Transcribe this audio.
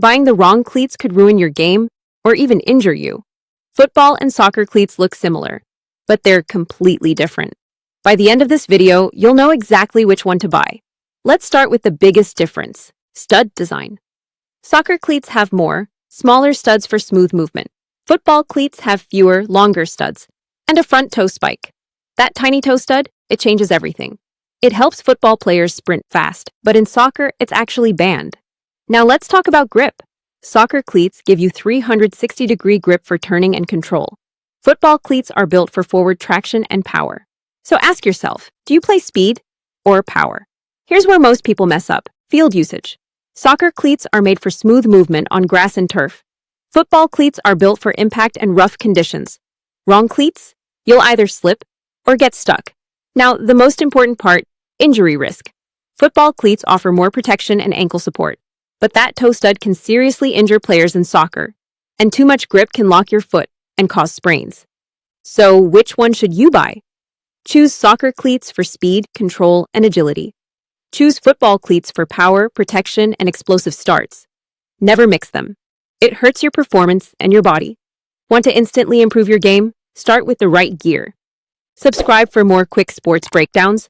Buying the wrong cleats could ruin your game or even injure you. Football and soccer cleats look similar, but they're completely different. By the end of this video, you'll know exactly which one to buy. Let's start with the biggest difference: stud design. Soccer cleats have more, smaller studs for smooth movement. Football cleats have fewer, longer studs, and a front toe spike. That tiny toe stud, it changes everything. It helps football players sprint fast, but in soccer, it's actually banned. Now let's talk about grip. Soccer cleats give you 360-degree grip for turning and control. Football cleats are built for forward traction and power. So ask yourself, do you play speed or power? Here's where most people mess up: field usage. Soccer cleats are made for smooth movement on grass and turf. Football cleats are built for impact and rough conditions. Wrong cleats? You'll either slip or get stuck. Now, the most important part: injury risk. Football cleats offer more protection and ankle support, but that toe stud can seriously injure players in soccer, and too much grip can lock your foot and cause sprains. So, which one should you buy? Choose soccer cleats for speed, control, and agility. Choose football cleats for power, protection, and explosive starts. Never mix them. It hurts your performance and your body. Want to instantly improve your game? Start with the right gear. Subscribe for more quick sports breakdowns